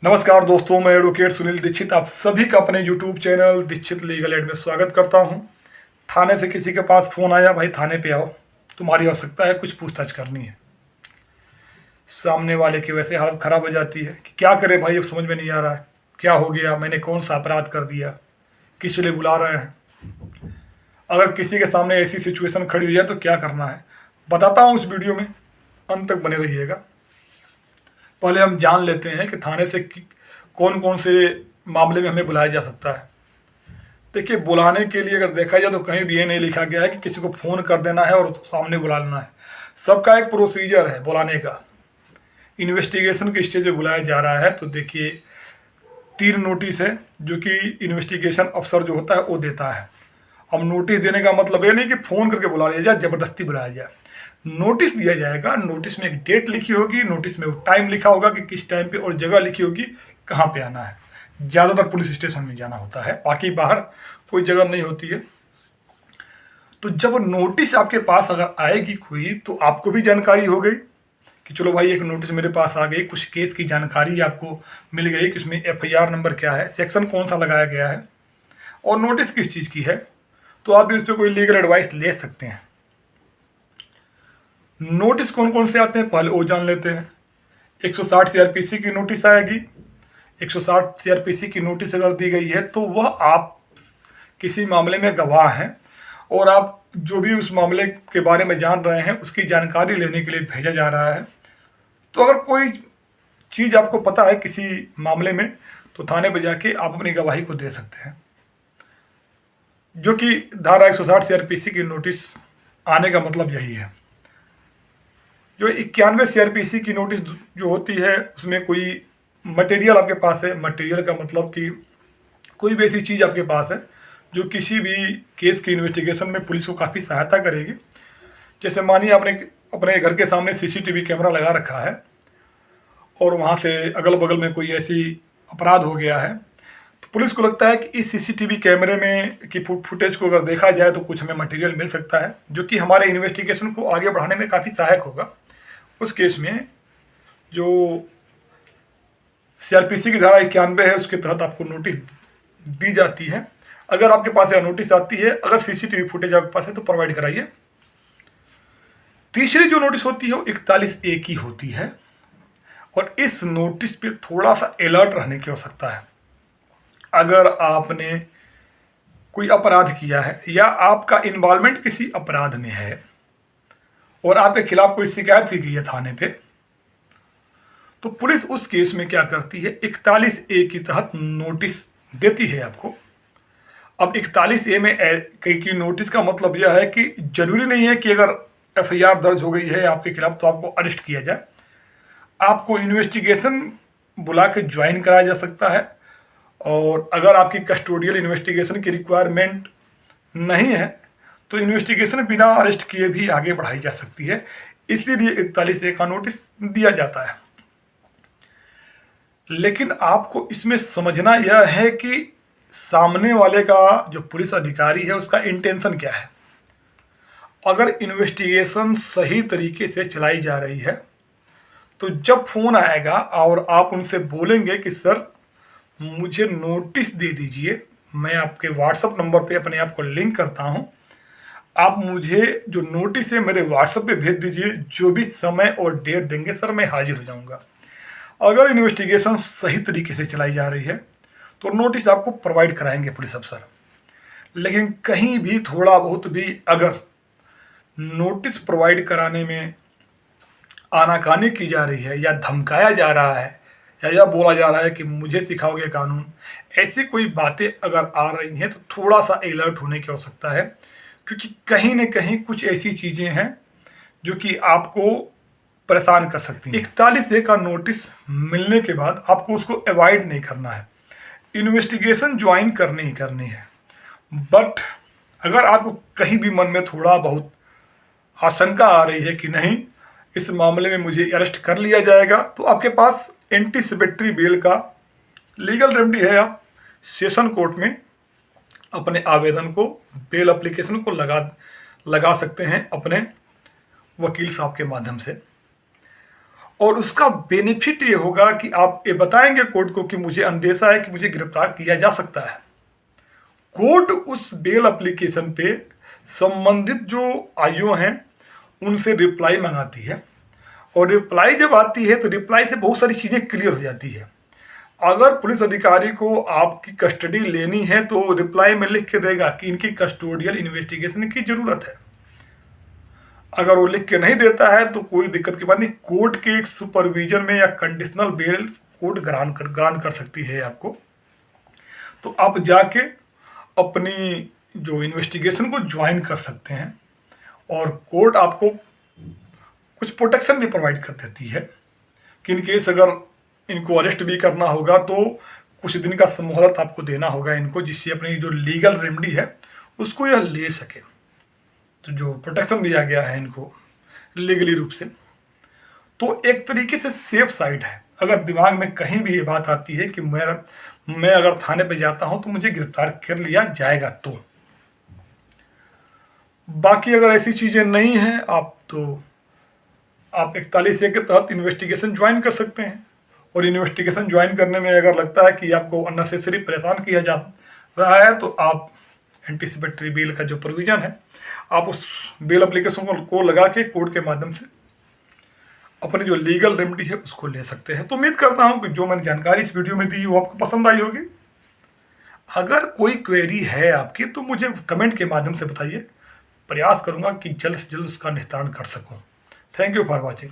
नमस्कार दोस्तों, मैं एडवोकेट सुनील दीक्षित आप सभी का अपने YouTube channel Dikshit legal aid में स्वागत करता हूं। थाने से किसी के पास फ़ोन आया, भाई थाने पे आओ, तुम्हारी आवश्यकता है, कुछ पूछताछ करनी है। सामने वाले की वैसे हालत ख़राब हो जाती है कि क्या करे भाई, अब समझ में नहीं आ रहा है क्या हो गया, मैंने कौन सा अपराध कर दिया, किस लिए बुला रहे हैं। अगर किसी के सामने ऐसी सिचुएशन खड़ी हो जाए तो क्या करना है, बताता हूँ इस वीडियो में, अंत तक बने रहिएगा। पहले हम जान लेते हैं कि थाने से कौन कौन से मामले में हमें बुलाया जा सकता है। देखिए, बुलाने के लिए अगर देखा जाए तो कहीं भी ये नहीं लिखा गया है कि किसी को फ़ोन कर देना है और सामने बुला लेना है। सबका एक प्रोसीजर है बुलाने का। इन्वेस्टिगेशन के स्टेज पे बुलाया जा रहा है तो देखिए 3 नोटिस है जो कि इन्वेस्टिगेशन अफसर जो होता है वो देता है। अब नोटिस देने का मतलब ये नहीं कि फ़ोन करके बुला लिया जाए, ज़बरदस्ती बुलाया जाए। नोटिस दिया जाएगा, नोटिस में एक डेट लिखी होगी, नोटिस में टाइम लिखा होगा कि किस टाइम पे, और जगह लिखी होगी कहाँ पे आना है। ज़्यादातर पुलिस स्टेशन में जाना होता है, बाकी बाहर कोई जगह नहीं होती है। तो जब नोटिस आपके पास अगर आएगी कोई, तो आपको भी जानकारी हो गई कि चलो भाई एक नोटिस मेरे पास आ गई, कुछ केस की जानकारी आपको मिल गई कि उसमें FIR नंबर क्या है, सेक्शन कौन सा लगाया गया है और नोटिस किस चीज़ की है, तो आप भी उस पर कोई लीगल एडवाइस ले सकते हैं। नोटिस कौन कौन से आते हैं पहले वो जान लेते हैं। 160 CRPC की नोटिस आएगी। 160 CRPC की नोटिस अगर दी गई है तो वह आप किसी मामले में गवाह हैं और आप जो भी उस मामले के बारे में जान रहे हैं उसकी जानकारी लेने के लिए भेजा जा रहा है। तो अगर कोई चीज़ आपको पता है किसी मामले में तो थाने पर जाके आप अपनी गवाही को दे सकते हैं, जो कि धारा 160 CRPC की नोटिस आने का मतलब यही है। जो 91 CRPC की नोटिस जो होती है उसमें कोई मटेरियल आपके पास है, मटेरियल का मतलब कि कोई भी ऐसी चीज़ आपके पास है जो किसी भी केस की इन्वेस्टिगेशन में पुलिस को काफ़ी सहायता करेगी। जैसे मानिए आपने अपने घर के सामने CCTV कैमरा लगा रखा है और वहाँ से अगल बगल में कोई ऐसी अपराध हो गया है, तो पुलिस को लगता है कि इस CCTV कैमरे में की फुटेज को अगर देखा जाए तो कुछ हमें मटेरियल मिल सकता है जो कि हमारे इन्वेस्टिगेशन को आगे बढ़ाने में काफ़ी सहायक होगा। उस केस में जो CRPC की धारा 91 है उसके तहत आपको नोटिस दी जाती है। अगर आपके पास यह नोटिस आती है, अगर CCTV फुटेज आपके पास है तो प्रोवाइड कराइए। तीसरी जो नोटिस होती है वो 41A की होती है और इस नोटिस पे थोड़ा सा अलर्ट रहने की आवश्यकता है। अगर आपने कोई अपराध किया है या आपका इन्वॉल्वमेंट किसी अपराध में है और आपके खिलाफ कोई शिकायत की गई है थाने पे, तो पुलिस उस केस में क्या करती है, 41A के तहत नोटिस देती है आपको। अब 41A में की नोटिस का मतलब यह है कि जरूरी नहीं है कि अगर FIR दर्ज हो गई है आपके खिलाफ तो आपको अरेस्ट किया जाए। आपको इन्वेस्टिगेशन बुला के ज्वाइन कराया जा सकता है और अगर आपकी कस्टोडियल इन्वेस्टिगेशन की रिक्वायरमेंट नहीं है तो इन्वेस्टिगेशन बिना अरेस्ट किए भी आगे बढ़ाई जा सकती है। इसीलिए 41A का नोटिस दिया जाता है। लेकिन आपको इसमें समझना यह है कि सामने वाले का जो पुलिस अधिकारी है उसका इंटेंशन क्या है। अगर इन्वेस्टिगेशन सही तरीके से चलाई जा रही है तो जब फोन आएगा और आप उनसे बोलेंगे कि सर मुझे नोटिस दे दीजिए, मैं आपके WhatsApp नंबर पे अपने आप को लिंक करता हूं, आप मुझे जो नोटिस है मेरे WhatsApp पे भेज दीजिए, जो भी समय और डेट देंगे सर मैं हाजिर हो जाऊंगा। अगर इन्वेस्टिगेशन सही तरीके से चलाई जा रही है तो नोटिस आपको प्रोवाइड कराएंगे पुलिस अफसर। लेकिन कहीं भी थोड़ा बहुत भी अगर नोटिस प्रोवाइड कराने में आनाकानी की जा रही है या धमकाया जा रहा है या यह बोला जा रहा है कि मुझे सिखाओगे कानून, ऐसी कोई बातें अगर आ रही हैं तो थोड़ा सा अलर्ट होने की आवश्यकता है, क्योंकि कहीं न कहीं कुछ ऐसी चीज़ें हैं जो कि आपको परेशान कर सकती हैं। 41A का नोटिस मिलने के बाद आपको उसको अवॉइड नहीं करना है, इन्वेस्टिगेशन ज्वाइन करनी ही करनी है। बट अगर आपको कहीं भी मन में थोड़ा बहुत आशंका आ रही है कि नहीं इस मामले में मुझे अरेस्ट कर लिया जाएगा, तो आपके पास एंटीसिपेटरी बेल का लीगल रेमेडी है। आप सेशन कोर्ट में अपने आवेदन को, बेल एप्लीकेशन को लगा सकते हैं अपने वकील साहब के माध्यम से। और उसका बेनिफिट ये होगा कि आप ये बताएंगे कोर्ट को कि मुझे अंदेशा है कि मुझे गिरफ्तार किया जा सकता है। कोर्ट उस बेल एप्लीकेशन पे संबंधित जो आईओ हैं उनसे रिप्लाई मंगाती है, और रिप्लाई जब आती है तो रिप्लाई से बहुत सारी चीज़ें क्लियर हो जाती है। अगर पुलिस अधिकारी को आपकी कस्टडी लेनी है तो रिप्लाई में लिख के देगा कि इनकी कस्टोडियल इन्वेस्टिगेशन की जरूरत है। अगर वो लिख के नहीं देता है तो कोई दिक्कत की बात नहीं, कोर्ट के एक सुपरविजन में या कंडीशनल बेल कोर्ट ग्रांट कर सकती है आपको। तो आप जाके अपनी जो इन्वेस्टिगेशन को ज्वाइन कर सकते हैं, और कोर्ट आपको कुछ प्रोटेक्शन भी प्रोवाइड कर देती है कि इन केस अगर इनको अरेस्ट भी करना होगा तो कुछ दिन का मोहलत आपको देना होगा इनको, जिससे अपनी जो लीगल रेमेडी है उसको यह ले सके। तो जो प्रोटेक्शन दिया गया है इनको लीगली रूप से, तो एक तरीके से सेफ साइड है। अगर दिमाग में कहीं भी ये बात आती है कि मैं अगर थाने पे जाता हूं तो मुझे गिरफ्तार कर लिया जाएगा, तो बाकी अगर ऐसी चीजें नहीं हैं आप 41A के तहत इन्वेस्टिगेशन ज्वाइन कर सकते हैं। और इन्वेस्टिगेशन ज्वाइन करने में अगर लगता है कि आपको अननेसेसरी परेशान किया जा रहा है तो आप एंटीसिपेटरी बेल का जो प्रोविजन है आप उस बेल एप्लीकेशन को लगा के कोर्ट के माध्यम से अपनी जो लीगल रेमेडी है उसको ले सकते हैं। तो उम्मीद करता हूं कि जो मैंने जानकारी इस वीडियो में दी वो आपको पसंद आई होगी। अगर कोई क्वेरी है आपकी तो मुझे कमेंट के माध्यम से बताइए, प्रयास करूंगा कि जल्द से जल्द उसका निस्तारण कर सकूं। Thank you for watching.